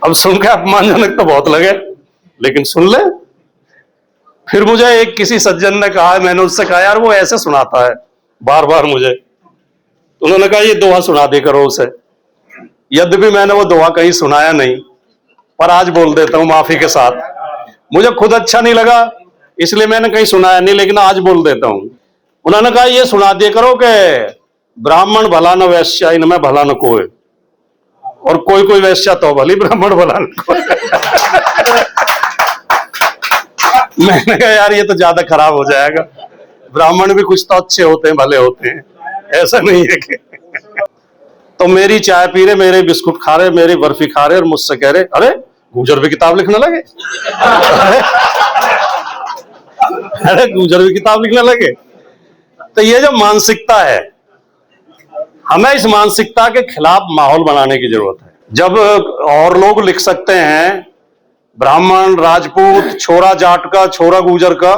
अब सुन के अपमानजनक तो बहुत लगे, लेकिन सुन ले। फिर मुझे एक किसी सज्जन ने कहा, मैंने उससे कहा यार वो ऐसे सुनाता है बार बार मुझे। उन्होंने कहा ये दोहा सुना दे करो उसे। यद्यपि मैंने वो दोहा कहीं सुनाया नहीं, पर आज बोल देता हूं माफी के साथ। मुझे खुद अच्छा नहीं लगा इसलिए मैंने कहीं सुनाया नहीं, लेकिन आज बोल देता हूं। उन्होंने कहा ये सुना दिया करो कि ब्राह्मण भला न वैश्या इनमें भला न कोई, और कोई कोई वैश्या तो भली ब्राह्मण भला न कोई। मैंने कहा यार ये तो ज्यादा खराब हो जाएगा, ब्राह्मण भी कुछ तो अच्छे होते हैं, भले होते हैं, ऐसा नहीं है कि। तो मेरी चाय पी रहे, मेरे बिस्कुट खा रहे, मेरी बर्फी खा रहे, और मुझसे कह रहे अरे गुजर भी किताब लिखने लगे। अरे गुजर भी किताब लिखने लगे। तो ये जो मानसिकता है, हमें इस मानसिकता के खिलाफ माहौल बनाने की जरूरत है। जब और लोग लिख सकते हैं, ब्राह्मण, राजपूत, छोरा जाट का, छोरा गुजर का,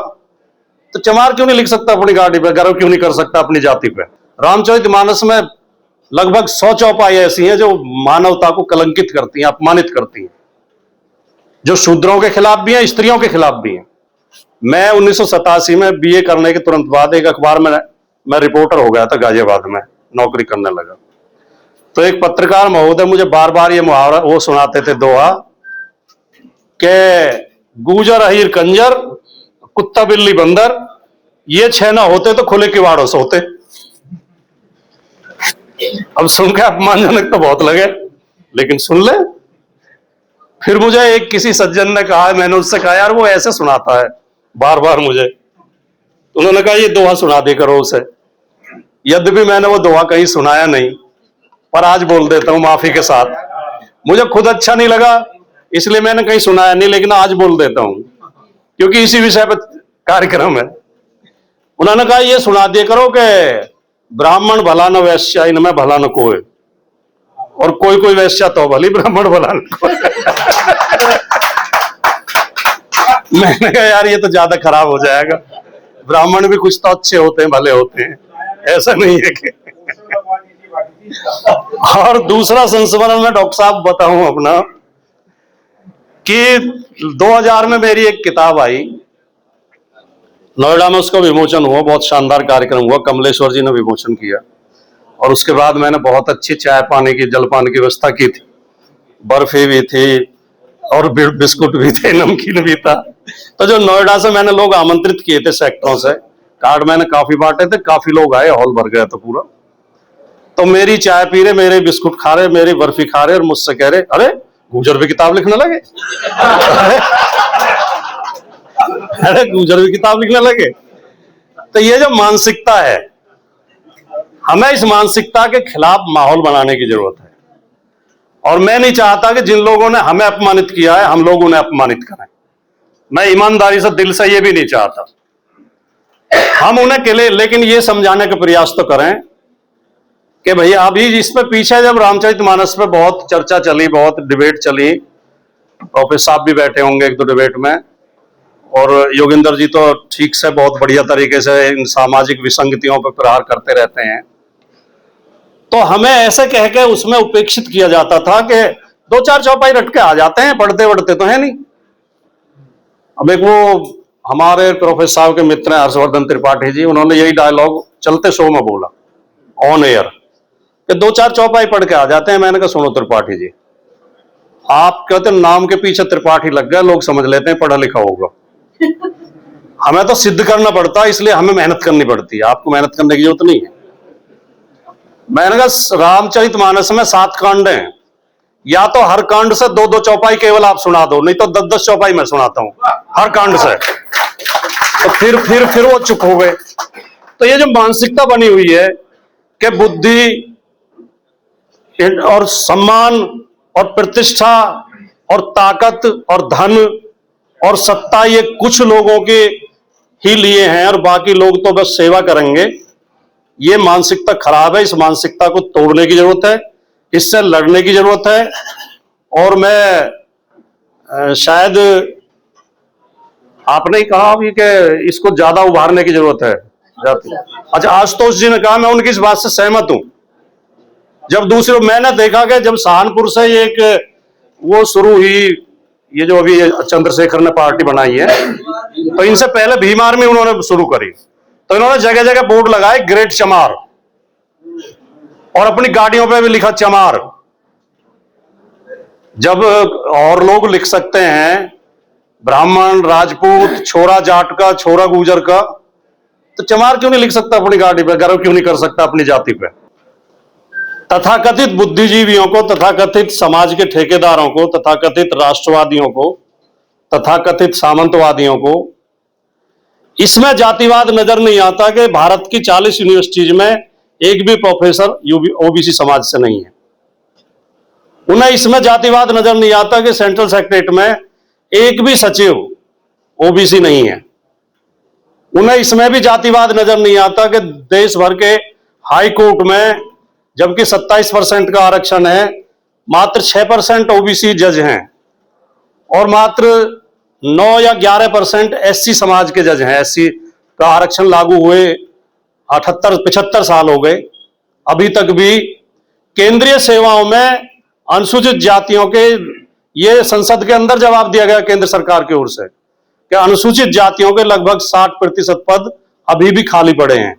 तो चमार क्यों नहीं लिख सकता अपनी गाड़ी पे? गर्व क्यों नहीं कर सकता अपनी जाति पे? रामचरितमानस में लगभग 100 चौपाई ऐसी हैं जो मानवता को कलंकित करती हैं, अपमानित करती हैं, जो शूद्रों के खिलाफ भी हैं, स्त्रियों के खिलाफ भी हैं। मैं 1987 में बीए करने के तुरंत बाद एक अखबार में मैं रिपोर्टर हो गया था, गाजियाबाद में नौकरी करने लगा। तो एक पत्रकार महोदय मुझे बार बार ये मुहावरा वो सुनाते थे, दोहा के गुजर अहीर कंजर, कुत्ता बिल्ली बंदर, ये 6 ना होते तो खुले किवाड़ों सोते। अब सुन के अपमानजनक तो बहुत लगे, लेकिन सुन ले। फिर मुझे एक किसी सज्जन ने कहा, मैंने उससे कहा यार वो ऐसे सुनाता है बार बार मुझे। उन्होंने कहा ये दोहा सुना दे करो उसे। यद्यपि मैंने वो दोहा कहीं सुनाया नहीं, पर आज बोल देता हूं माफी के साथ। मुझे खुद अच्छा नहीं लगा इसलिए मैंने कहीं सुनाया नहीं, लेकिन आज बोल देता हूं क्योंकि इसी विषय पर कार्यक्रम है। उन्होंने कहा ये सुना दिया करो कि ब्राह्मण भला न वैश्या इनमें भला न कोई, और कोई कोई वैश्या तो भली ब्राह्मण भला न कोई। मैंने कहा यार ये तो ज्यादा खराब हो जाएगा, ब्राह्मण भी कुछ तो अच्छे होते हैं, भले होते हैं, ऐसा नहीं है कि। और दूसरा संस्मरण में डॉक्टर साहब बताऊं अपना कि 2000 में मेरी एक किताब आई, नोएडा में उसका विमोचन हुआ, बहुत शानदार कार्यक्रम हुआ, कमलेश्वर जी ने विमोचन किया। और उसके बाद मैंने बहुत अच्छी चाय पानी की, जलपान की व्यवस्था की थी, बर्फी भी थी और बिस्कुट भी थे, नमकीन भी था। तो जो नोएडा से मैंने लोग आमंत्रित किए थे सेक्टरों से, कार्ड मैंने काफी बांटे थे, काफी लोग आए, हॉल भर गया था पूरा। तो मेरी चाय पी रहे, मेरे बिस्कुट खा रहे, मेरी बर्फी खा रहे, और मुझसे कह रहे अरे गुजर भी किताब लिखने लगे। अरे गुजर भी किताब लिखने लगे। तो ये जो मानसिकता है, हमें इस मानसिकता के खिलाफ माहौल बनाने की जरूरत है। और मैं नहीं चाहता कि जिन लोगों ने हमें अपमानित किया है हम लोग उन्हें अपमानित करें। मैं ईमानदारी से दिल से ये भी नहीं चाहता। हम उन्हें के लिए लेकिन ये समझाने का प्रयास तो करें कि भैया अभी इस पे पीछे जब रामचरितमानस पे बहुत चर्चा चली, बहुत डिबेट चली, प्रोफेसर साहब भी बैठे होंगे एक दो डिबेट में, और योगेंद्र जी तो ठीक से बहुत बढ़िया तरीके से इन सामाजिक विसंगतियों पर प्रहार करते रहते हैं। तो हमें ऐसे कह के उसमें उपेक्षित किया जाता था कि 2-4 चौपाई रट के आ जाते हैं, पढ़ते वढ़ते तो है नहीं। अब एक वो हमारे प्रोफेसर साहब के मित्र हैं हर्षवर्धन त्रिपाठी जी, उन्होंने यही डायलॉग चलते शो में बोला ऑन एयर कि 2-4 चौपाई पढ़ के आ जाते हैं। मैंने कहा सुनो त्रिपाठी जी, आप कहते नाम के पीछे त्रिपाठी लग गया, लोग समझ लेते हैं पढ़ा लिखा होगा। हमें तो सिद्ध करना पड़ता है, इसलिए हमें मेहनत करनी पड़ती है, आपको मेहनत करने की जरूरत नहीं है। मैंने कहा रामचरितमानस में 7 कांड हैं, या तो हर कांड से 2-2 चौपाई केवल आप सुना दो, नहीं तो 10-10 चौपाई मैं सुनाता हूं हर कांड से। तो फिर वो चुप हो गए। तो ये जो मानसिकता बनी हुई है कि बुद्धि और सम्मान और प्रतिष्ठा और ताकत और धन और सत्ता ये कुछ लोगों के ही लिए हैं और बाकी लोग तो बस सेवा करेंगे, ये मानसिकता खराब है। इस मानसिकता को तोड़ने की जरूरत है, इससे लड़ने की जरूरत है। और मैं शायद आपने ही कहा अभी कि इसको ज्यादा उभारने की जरूरत है। अच्छा, आशुतोष जी ने कहा, मैं उनकी इस बात से सहमत हूं। जब दूसरे मैंने देखा कि जब सहारनपुर से एक वो शुरू हुई, ये जो अभी चंद्रशेखर ने पार्टी बनाई है, तो इनसे पहले भीम आर्मी उन्होंने शुरू करी। तो इन्होंने जगह जगह बोर्ड लगाए ग्रेट चमार, और अपनी गाड़ियों पे भी लिखा चमार। जब और लोग लिख सकते हैं ब्राह्मण, राजपूत, छोरा जाट का, छोरा गुजर का, तो चमार क्यों नहीं लिख सकता अपनी गाड़ी पे? गर्व क्यों नहीं कर सकता अपनी जाति पे? तथाकथित बुद्धिजीवियों को, तथाकथित समाज के ठेकेदारों को, तथाकथित राष्ट्रवादियों को, तथाकथित सामंतवादियों को इसमें जातिवाद नजर नहीं आता कि भारत की 40 यूनिवर्सिटीज में एक भी प्रोफेसर ओबीसी समाज से नहीं है। उन्हें इसमें जातिवाद नजर नहीं आता कि सेंट्रल सेक्रेटरीट में एक भी सचिव ओबीसी नहीं है। उन्हें इसमें भी जातिवाद नजर नहीं आता कि देश भर के हाई कोर्ट में जबकि 27% का आरक्षण है, मात्र 6% ओबीसी जज हैं और मात्र 9 या 11% एससी समाज के जज हैं। एससी का आरक्षण लागू हुए 75 साल हो गए, अभी तक भी केंद्रीय सेवाओं में अनुसूचित जातियों के, ये संसद के अंदर जवाब दिया गया केंद्र सरकार की ओर से कि अनुसूचित जातियों के लगभग 60% पद अभी भी खाली पड़े हैं।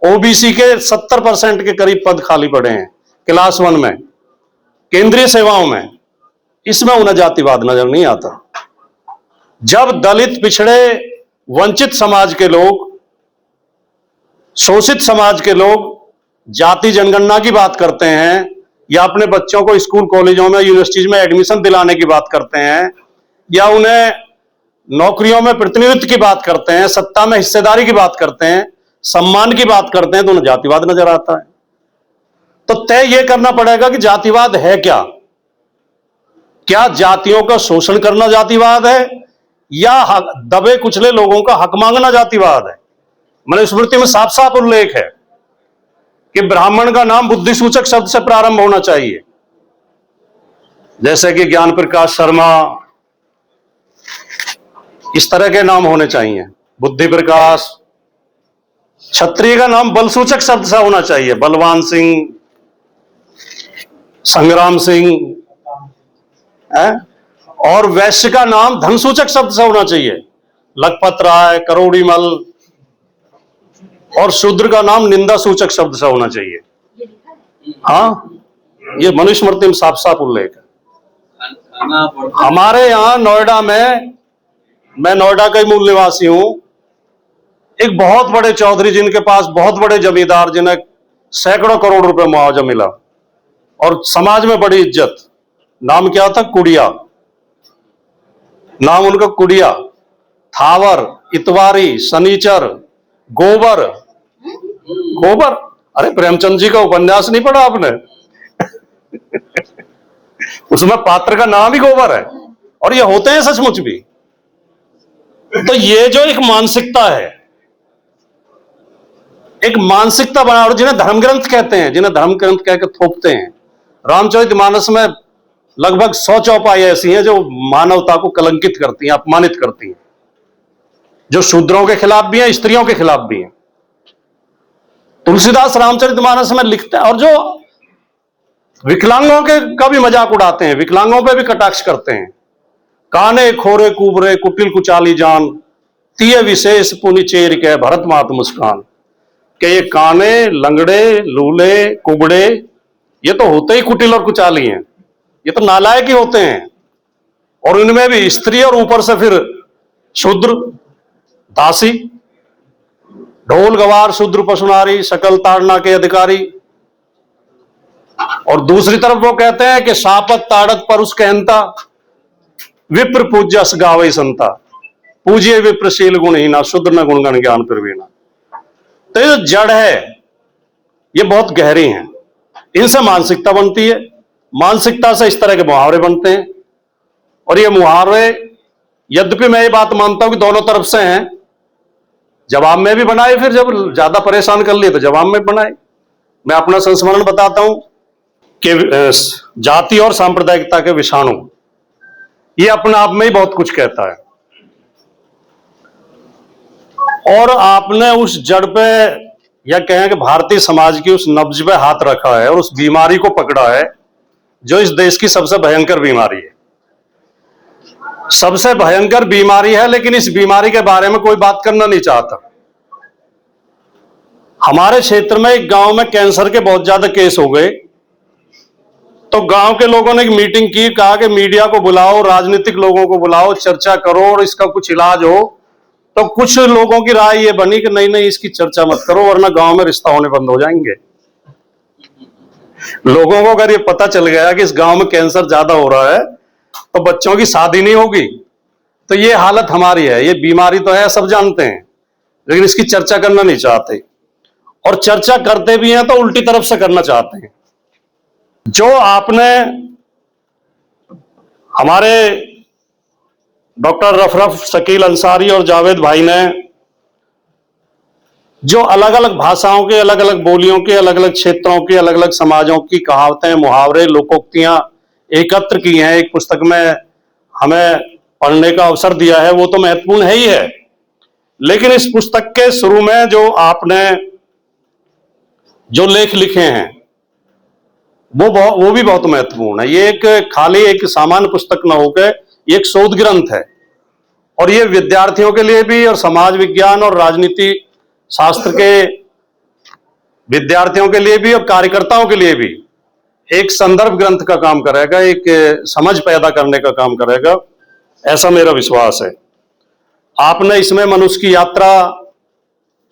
ओबीसी के 70% के करीब पद खाली पड़े हैं क्लास 1 में, केंद्रीय सेवाओं में। इसमें उन्हें जातिवाद नजर नहीं आता। जब दलित, पिछड़े, वंचित समाज के लोग, शोषित समाज के लोग जाति जनगणना की बात करते हैं या अपने बच्चों को स्कूल, कॉलेजों में, यूनिवर्सिटीज में एडमिशन दिलाने की बात करते हैं या उन्हें नौकरियों में प्रतिनिधित्व की बात करते हैं, सत्ता में हिस्सेदारी की बात करते हैं, सम्मान की बात करते हैं, तो उन्हें जातिवाद नजर आता है। तो तय यह करना पड़ेगा कि जातिवाद है क्या? क्या जातियों का शोषण करना जातिवाद है या दबे कुचले लोगों का हक मांगना जातिवाद है? मनुस्मृति में साफ साफ उल्लेख है कि ब्राह्मण का नाम बुद्धि सूचक शब्द से प्रारंभ होना चाहिए, जैसे कि ज्ञान प्रकाश शर्मा, इस तरह के नाम होने चाहिए, बुद्धि प्रकाश। क्षत्रिय का नाम बल सूचक शब्द से होना चाहिए, बलवान सिंह, संग्राम सिंह, और वैश्य का नाम धन सूचक शब्द से होना चाहिए, लखपत राय, करोड़ीमल, और शूद्र का नाम निंदा सूचक शब्द से होना चाहिए। हाँ, ये मनुस्मृति में साफ साफ उल्लेख है। हमारे यहां नोएडा में, मैं नोएडा का ही मूल निवासी हूं, एक बहुत बड़े चौधरी जिनके पास बहुत बड़े जमींदार, जिन्हें सैकड़ों करोड़ रुपए मुआवजा मिला और समाज में बड़ी इज्जत, नाम क्या था? कुड़िया। नाम उनका कुड़िया, थावर, इतवारी, शनिचर, गोबर। गोबर, अरे प्रेमचंद जी का उपन्यास नहीं पढ़ा आपने? उसमें पात्र का नाम ही गोबर है, और ये होते हैं सचमुच भी। तो ये जो एक मानसिकता है, एक मानसिकता बना, और जिन्हें धर्म ग्रंथ कहते हैं, जिन्हें धर्म ग्रंथ कहकर थोपते हैं। रामचरितमानस में लगभग 100 चौपाई ऐसी हैं जो मानवता को कलंकित करती हैं, अपमानित करती हैं, जो शूद्रों के खिलाफ भी हैं, स्त्रियों के खिलाफ भी हैं। तुलसीदास रामचरितमानस में लिखते हैं, और जो विकलांगों के का भी मजाक उड़ाते हैं, विकलांगों पे भी कटाक्ष करते हैं। काने खोरे कुबरे कुटिल कुचाली जान, तिये विशेष पुनि चेर के भरत मात मुस्कान। कि ये काने, लंगड़े, लूले, कुबड़े, ये तो होते ही कुटिल और कुचाली हैं, ये तो नालायक ही होते हैं। और इनमें भी स्त्री, और ऊपर से फिर शूद्र, दासी, ढोल गवार, शूद्र पशुनारी, सकल ताड़ना के अधिकारी। और दूसरी तरफ वो कहते हैं कि शापत ताड़त पर उसके कहनता, विप्र पूज्यस गावे संता, पूजिए विप्रशील गुणहीना, शूद्र न गुणगण ज्ञान प्रवीणा। तो ये जो जड़ है, ये बहुत गहरी है, इनसे मानसिकता बनती है, मानसिकता से इस तरह के मुहावरे बनते हैं। और ये मुहावरे, यद्यपि मैं ये बात मानता हूं कि दोनों तरफ से हैं, जवाब में भी बनाए, फिर जब ज्यादा परेशान कर लिए तो जवाब में बनाए। मैं अपना संस्मरण बताता हूं कि जाति और सांप्रदायिकता के विषाणु, ये अपने आप में ही बहुत कुछ कहता है। और आपने उस जड़ पे, या कहें कि भारतीय समाज की उस नब्ज पे हाथ रखा है और उस बीमारी को पकड़ा है जो इस देश की सबसे भयंकर बीमारी है, सबसे भयंकर बीमारी है, लेकिन इस बीमारी के बारे में कोई बात करना नहीं चाहता। हमारे क्षेत्र में एक गांव में कैंसर के बहुत ज्यादा केस हो गए, तो गांव के लोगों ने एक मीटिंग की, कहा कि मीडिया को बुलाओ, राजनीतिक लोगों को बुलाओ, चर्चा करो और इसका कुछ इलाज हो। तो कुछ लोगों की राय ये बनी कि नहीं नहीं, इसकी चर्चा मत करो, वरना गांव में रिश्ता होने बंद हो जाएंगे। लोगों को अगर ये पता चल गया कि इस गांव में कैंसर ज्यादा हो रहा है तो बच्चों की शादी नहीं होगी। तो ये हालत हमारी है, ये बीमारी तो है, सब जानते हैं, लेकिन इसकी चर्चा करना नहीं चाहते, और चर्चा करते भी हैं तो उल्टी तरफ से करना चाहते हैं। जो आपने हमारे डॉक्टर रफरफ, शकील अंसारी और जावेद भाई ने जो अलग अलग भाषाओं के, अलग अलग बोलियों के, अलग अलग क्षेत्रों की, अलग अलग समाजों की कहावतें, मुहावरे, लोकोक्तियां एकत्र की हैं, एक पुस्तक में हमें पढ़ने का अवसर दिया है, वो तो महत्वपूर्ण है ही है। लेकिन इस पुस्तक के शुरू में जो आपने जो लेख लिखे हैं वो भी बहुत महत्वपूर्ण है। ये एक खाली एक सामान्य पुस्तक न होकर ये एक शोध ग्रंथ है, और ये विद्यार्थियों के लिए भी और समाज विज्ञान और राजनीति शास्त्र के विद्यार्थियों के लिए भी और कार्यकर्ताओं के लिए भी एक संदर्भ ग्रंथ का काम करेगा, एक समझ पैदा करने का काम करेगा, ऐसा मेरा विश्वास है। आपने इसमें मनुष्य की यात्रा,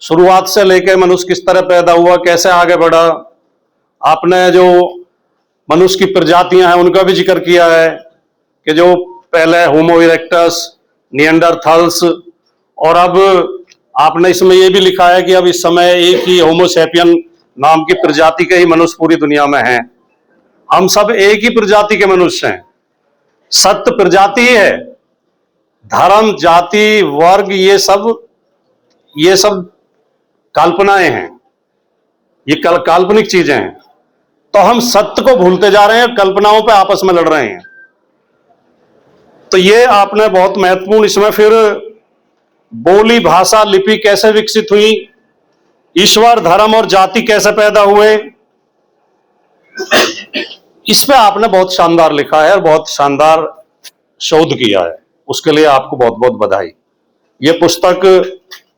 शुरुआत से लेकर मनुष्य किस तरह पैदा हुआ, कैसे आगे बढ़ा, आपने जो मनुष्य की प्रजातियां हैं उनका भी जिक्र किया है कि जो पहले होमो इरेक्टस, निएंडरथाल्स, और अब आपने इसमें यह भी लिखा है कि अब इस समय एक ही होमो सैपियन नाम की प्रजाति के ही मनुष्य पूरी दुनिया में हैं। हम सब एक ही प्रजाति के मनुष्य हैं, सत्य प्रजाति ही है। धर्म, जाति, वर्ग, ये सब कल्पनाएं हैं, ये काल्पनिक चीजें हैं। तो हम सत्य को भूलते जा रहे हैं, कल्पनाओं पे आपस में लड़ रहे हैं। तो ये आपने बहुत महत्वपूर्ण, इसमें फिर बोली, भाषा, लिपि कैसे विकसित हुई, ईश्वर, धर्म और जाति कैसे पैदा हुए, इस पे आपने बहुत शानदार लिखा है और बहुत शानदार शोध किया है। उसके लिए आपको बहुत बहुत बधाई। ये पुस्तक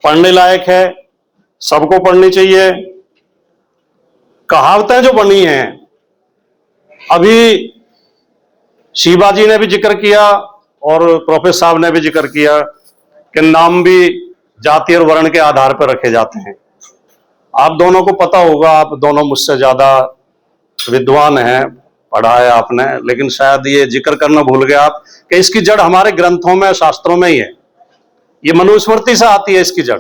पढ़ने लायक है, सबको पढ़नी चाहिए। कहावतें जो बनी हैं, अभी शिवाजी ने भी जिक्र किया और प्रोफेसर साहब ने भी जिक्र किया कि नाम भी जाति और वर्ण के आधार पर रखे जाते हैं। आप दोनों को पता होगा, आप दोनों मुझसे ज्यादा विद्वान हैं, पढ़ा है आपने, लेकिन शायद ये जिक्र करना भूल गए आप कि इसकी जड़ हमारे ग्रंथों में, शास्त्रों में ही है। ये मनुस्मृति से आती है इसकी जड़।